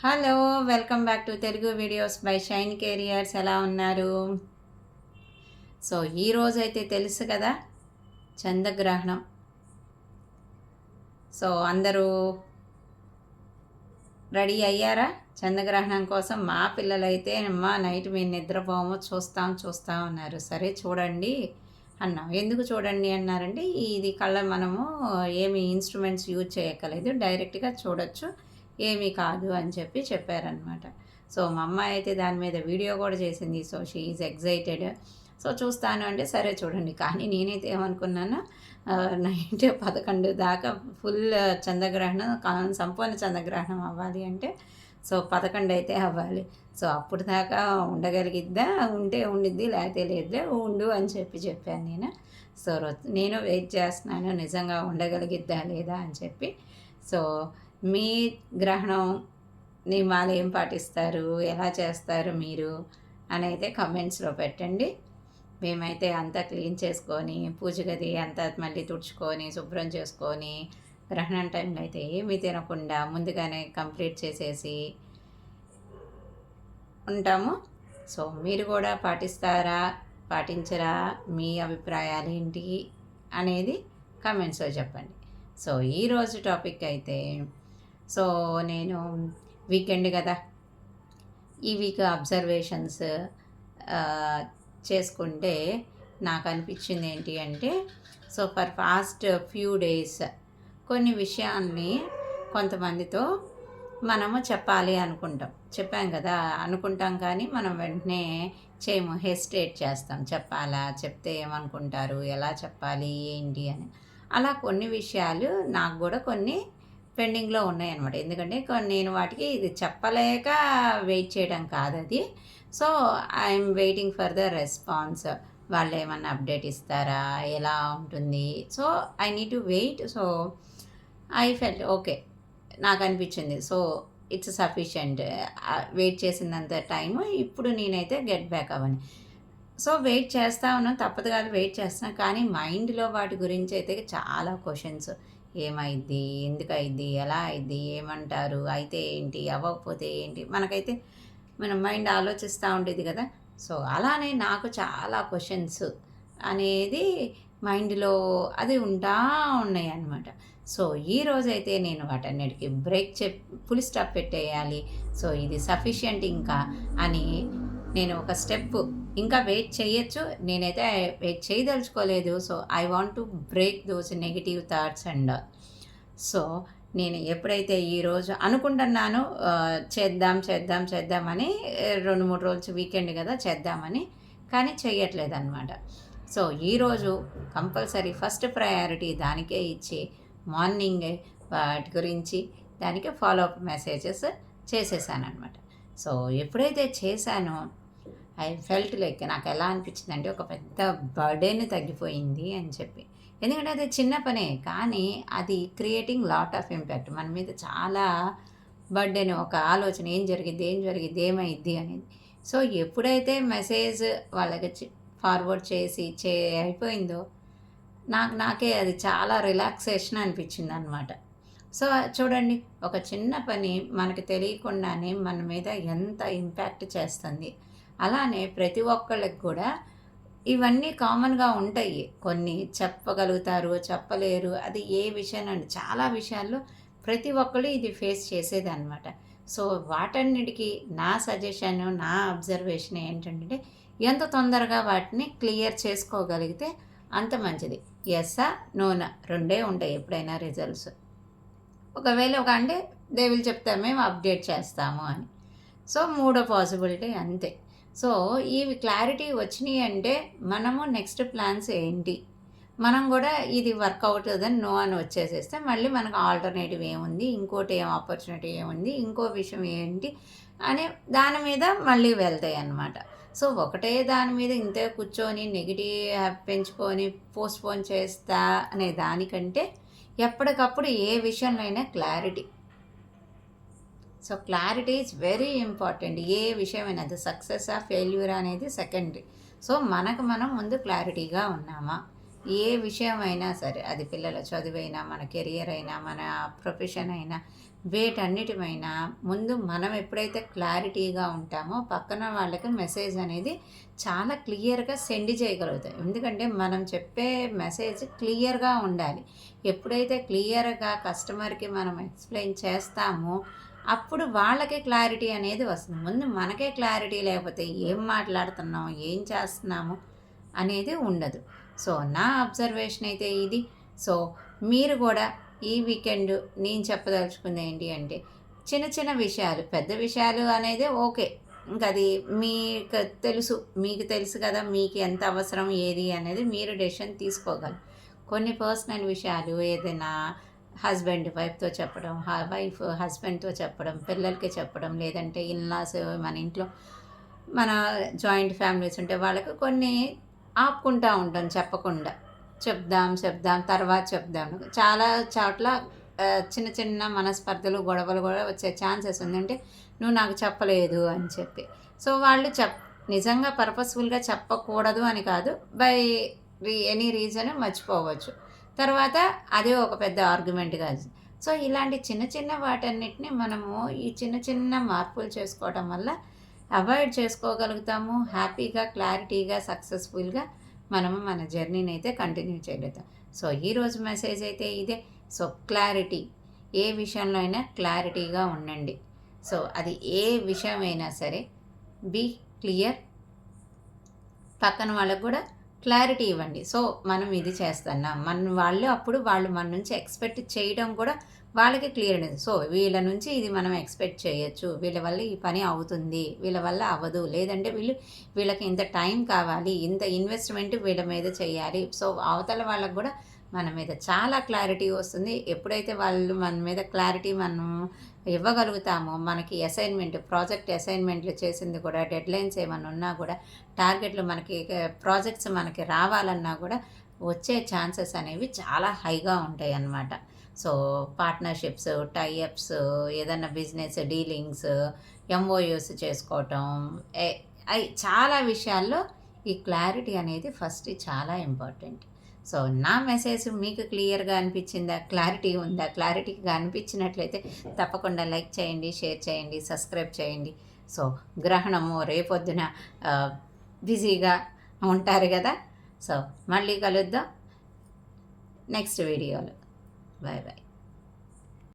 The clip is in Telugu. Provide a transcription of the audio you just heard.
Hello! Welcome back to Telugu videos by shine careers. ఎలా ఉన్నారు? సో, ఈరోజైతే తెలుసు కదా! చంద్రగ్రహణం. సో, అందరూ రెడీ అయ్యారా చంద్రగ్రహణం కోసం? మా పిల్లలైతే అమ్మా నైట్ మేము నిద్రపోము చూస్తాం అన్నారు. సరే చూడండి అన్నాం. ఎందుకు చూడండి అన్నారంటే, ఇది కళ్ళ మనము ఏమి ఇన్స్ట్రుమెంట్స్ యూజ్ చేయక్కర్లేదు, డైరెక్ట్‌గా చూడొచ్చు, ఏమీ కాదు అని చెప్పారనమాట. సో, మా అమ్మాయి అయితే దాని మీద వీడియో కూడా చేసింది. So, she is excited. So, చూస్తాను అంటే సరే చూడండి. కానీ నేనైతే ఏమనుకున్నాను, నైట్ 11 దాకా ఫుల్ చంద్రగ్రహణం, సంపూర్ణ చంద్రగ్రహణం అవ్వాలి అంటే సో 11 అయితే అవ్వాలి. సో అప్పుడు దాకా ఉండగలిగిద్దా? ఉంటే ఉండిద్ది, లేకపోతే లేదులే, ఉండు అని చెప్పాను నేను. సో నేను వెయిట్ చేస్తున్నాను నిజంగా ఉండగలిగిద్దా లేదా అని చెప్పి. సో మీ గ్రహణం నియమాలు ఏం పాటిస్తారు, ఎలా చేస్తారు మీరు అని అయితే కమెంట్స్లో పెట్టండి. మేమైతే అంతా క్లీన్ చేసుకొని, పూజ గది అంతా మళ్ళీ తుడుచుకొని, శుభ్రం చేసుకొని, గ్రహణం టైంలో అయితే ఏమీ తినకుండా ముందుగానే కంప్లీట్ చేసేసి ఉంటాము. సో మీరు కూడా పాటిస్తారా, పాటించరా, మీ అభిప్రాయాలు ఏంటి అనేది కమెంట్స్లో చెప్పండి. సో ఈరోజు టాపిక్ అయితే, సో నేను వీకెండ్ కదా, ఈ వీక్ అబ్జర్వేషన్స్ చేసుకుంటే నాకు అనిపించింది ఏంటి అంటే, so for past few days కొన్ని విషయాల్ని కొంతమందితో మనము చెప్పాలి అనుకుంటాం. చెప్పాం కదా, అనుకుంటాం కానీ మనం వెంటనే చేయము, హెసిటేట్ చేస్తాం. చెప్పాలా, చెప్తే ఏమనుకుంటారు, ఎలా చెప్పాలి, ఏంటి అని. అలా కొన్ని విషయాలు నాకు కూడా కొన్ని పెండింగ్లో ఉన్నాయన్నమాట. ఎందుకంటే నేను వాటికి ఇది చెప్పలేక వెయిట్ చేయడం కాదు అది. So I'm waiting for the response. వాళ్ళు ఏమన్నా అప్డేట్ ఇస్తారా, ఎలా ఉంటుంది, so I need to wait. So I felt okay, నాకు అనిపించింది. సో ఇట్స్ సఫిషియంట్, వెయిట్ చేసినంత టైము ఇప్పుడు నేనైతే గెట్ బ్యాక్ అవ్వని. సో వెయిట్ చేస్తా ఉన్నాను, తప్పదు కాదు, వెయిట్ చేస్తున్నాను. కానీ మైండ్లో వాటి గురించి అయితే చాలా క్వశ్చన్స్. ఏమైద్ది, ఎందుకు అయిద్ది, ఎలా అయిద్ది, ఏమంటారు, అయితే ఏంటి, అవ్వకపోతే ఏంటి, మనకైతే మన మైండ్ ఆలోచిస్తూ ఉండేది కదా. సో అలానే నాకు చాలా క్వశ్చన్స్ అనేది మైండ్లో అది ఉంటా ఉన్నాయి అన్నమాట. సో ఈరోజైతే నేను వాటన్నిటికీ ఫుల్ స్టాప్ పెట్టేయాలి. సో ఇది సఫిషియంట్ ఇంకా అని నేను ఒక స్టెప్, ఇంకా వెయిట్ చేయొచ్చు, నేనైతే వెయిట్ చేయదలుచుకోలేదు. So I want to break those negative thoughts and so నేను ఎప్పుడైతే ఈరోజు అనుకుంటున్నానో చేద్దామని, 2-3 రోజులు వీకెండ్ కదా చేద్దామని, కానీ చెయ్యట్లేదన్నమాట. సో ఈరోజు కంపల్సరీ ఫస్ట్ ప్రయారిటీ దానికే ఇచ్చి మార్నింగే వాటి గురించి దానికి ఫాలో అప్ మెసేజెస్ చేసేసానమాట. సో ఎప్పుడైతే చేశానో ఐ ఫెల్ట్ లైక్, నాకు ఎలా అనిపించిందంటే ఒక పెద్ద బర్డెన్ తగ్గిపోయింది అని చెప్పి. ఎందుకంటే అది చిన్న పనే, కానీ అది క్రియేటింగ్ లాట్ ఆఫ్ ఇంపాక్ట్ మన మీద. చాలా బర్డెన్, ఒక ఆలోచన, ఏం జరిగిద్ది ఏమైద్ది అనేది. సో ఎప్పుడైతే మెసేజ్ వాళ్ళకి ఫార్వర్డ్ చేసి అయిపోయిందో నాకే అది చాలా రిలాక్సేషన్ అనిపించింది అనమాట. సో చూడండి, ఒక చిన్న పని మనకి తెలియకుండానే మన మీద ఎంత ఇంపాక్ట్ చేస్తుంది. అలానే ప్రతి ఒక్కళ్ళకి కూడా ఇవన్నీ కామన్గా ఉంటాయి. కొన్ని చెప్పగలుగుతారు, చెప్పలేరు, అది ఏ విషయానండి, చాలా విషయాల్లో ప్రతి ఒక్కళ్ళు ఇది ఫేస్ చేసేదన్నమాట. సో వాటన్నిటికీ నా సజెషన్, నా అబ్జర్వేషన్ ఏంటంటే, ఎంత తొందరగా వాటిని క్లియర్ చేసుకోగలిగితే అంత మంచిది. ఎస్సా నోనా రెండే ఉంటాయి ఎప్పుడైనా రిజల్ట్స్. ఒకవేళ అంటే దే విల్ చెప్తారు మేము అప్డేట్ చేస్తాము అని. సో మూడో పాసిబిలిటీ అంతే. సో ఇవి క్లారిటీ వచ్చినాయి అంటే మనము నెక్స్ట్ ప్లాన్స్ ఏంటి, మనం కూడా ఇది వర్క్ అవుతుందని నో అని వచ్చేసేస్తే మళ్ళీ మనకు ఆల్టర్నేటివ్ ఏముంది, ఇంకోటి ఏం ఆపర్చునిటీ ఏముంది, ఇంకో విషయం ఏంటి అని దాని మీద మళ్ళీ వెళ్తాయి అన్నమాట. సో ఒకటే దాని మీద ఇంతే కూర్చొని నెగిటివ్ పెంచుకొని పోస్ట్పోన్ చేస్తా అనే దానికంటే ఎప్పటికప్పుడు ఏ విషయంలో అయినా clarity. So clarity is very important. ఏ విషయమైనా అది సక్సెస్ ఫెయిల్యూర్ అనేది సెకండరీ. సో మనకు మనం ముందు క్లారిటీగా ఉన్నామా, ఏ విషయమైనా సరే, అది పిల్లల చదువైనా, మన కెరియర్ అయినా, మన ప్రొఫెషన్ అయినా, వీటన్నిటిపైన ముందు మనం ఎప్పుడైతే క్లారిటీగా ఉంటామో పక్కన వాళ్ళకి మెసేజ్ అనేది చాలా క్లియర్గా సెండ్ చేయగలుగుతాం. ఎందుకంటే మనం చెప్పే మెసేజ్ క్లియర్గా ఉండాలి. ఎప్పుడైతే క్లియర్గా కస్టమర్కి మనం ఎక్స్ప్లెయిన్ చేస్తామో అప్పుడు వాళ్ళకే క్లారిటీ అనేది వస్తుంది. ముందు మనకే క్లారిటీ లేకపోతే ఏం మాట్లాడుతున్నాం, ఏం చేస్తున్నాము అనేది ఉండదు. సో నా అబ్జర్వేషన్ అయితే ఇది. సో మీరు కూడా ఈ వీకెండ్ నేను చెప్పదలుచుకుంది ఏంటి అంటే, చిన్న చిన్న విషయాలు, పెద్ద విషయాలు అనేది ఓకే, ఇంకా అది మీకు తెలుసు కదా, మీకు ఎంత అవసరం ఏది అనేది మీరు డెసిషన్ తీసుకోగలరు. కొన్ని పర్సనల్ విషయాలు ఏదైనా హస్బెండ్ వైఫ్తో చెప్పడం, వైఫ్ హస్బెండ్తో చెప్పడం, పిల్లలకి చెప్పడం, లేదంటే ఇన్లాస్ మన ఇంట్లో మన జాయింట్ ఫ్యామిలీస్ ఉంటే వాళ్ళకి కొన్ని ఆపుకుంటూ ఉంటాం చెప్పకుండా. చెప్దాం తర్వాత చెప్దాం. చాలా చోట్ల చిన్న చిన్న మనస్పర్ధలు, గొడవలు కూడా వచ్చే ఛాన్సెస్ ఉంది. అంటే నువ్వు నాకు చెప్పలేదు అని చెప్పి. సో వాళ్ళు నిజంగా పర్పస్ఫుల్గా చెప్పకూడదు అని కాదు, బై ఎనీ రీజన్ మర్చిపోవచ్చు. తర్వాత అదే ఒక పెద్ద ఆర్గ్యుమెంట్ కాదు. సో ఇలాంటి చిన్న చిన్న వాటన్నిటిని మనము ఈ చిన్న చిన్న మార్పులు చేసుకోవడం వల్ల అవాయిడ్ చేసుకోగలుగుతాము. హ్యాపీగా, క్లారిటీగా, సక్సెస్ఫుల్గా మనము మన జర్నీని అయితే కంటిన్యూ చేయగలుగుతాం. సో ఈరోజు మెసేజ్ అయితే ఇదే. సో క్లారిటీ, ఏ విషయంలో అయినా క్లారిటీగా ఉండండి. సో అది ఏ విషయమైనా సరే బీ క్లియర్. పక్కన వాళ్ళకు కూడా క్లారిటీ ఇవ్వండి. సో మనం ఇది చేస్తున్నాం, అప్పుడు వాళ్ళు మన నుంచి ఎక్స్పెక్ట్ చేయడం కూడా వాళ్ళకి క్లియర్ అనేది. సో వీళ్ళ నుంచి ఇది మనం ఎక్స్పెక్ట్ చేయొచ్చు, వీళ్ళ వల్ల ఈ పని అవుతుంది, వీళ్ళ వల్ల అవ్వదు, లేదంటే వీళ్ళకి ఇంత టైం కావాలి, ఇంత ఇన్వెస్ట్మెంట్ వీళ్ళ మీద చేయాలి. సో అవతల వాళ్ళకు కూడా మన మీద చాలా క్లారిటీ వస్తుంది. ఎప్పుడైతే వాళ్ళు మన మీద క్లారిటీ మనం ఇవ్వగలుగుతామో, మనకి ప్రాజెక్ట్ అసైన్మెంట్లు చేసింది కూడా, డెడ్లైన్స్ ఏమైనా ఉన్నా కూడా, టార్గెట్లు ప్రాజెక్ట్స్ మనకి రావాలన్నా కూడా వచ్చే ఛాన్సెస్ అనేవి చాలా హైగా ఉంటాయి అన్నమాట. సో పార్ట్నర్షిప్స్, టైఅప్స్, ఏదన్నా బిజినెస్ డీలింగ్స్, ఎంఓయూస్ చేసుకోవటం, చాలా విషయాల్లో ఈ క్లారిటీ అనేది ఫస్ట్ చాలా ఇంపార్టెంట్. సో నా మెసేజ్ మీకు క్లియర్గా అనిపించిందా, క్లారిటీ ఉందా? క్లారిటీగా అనిపించినట్లయితే తప్పకుండా లైక్ చేయండి, షేర్ చేయండి, సబ్స్క్రైబ్ చేయండి. సో గ్రహణము రేపొద్దున బిజీగా ఉంటారు కదా. సో మళ్ళీ కలుద్దాం నెక్స్ట్ వీడియోలో. Bye bye.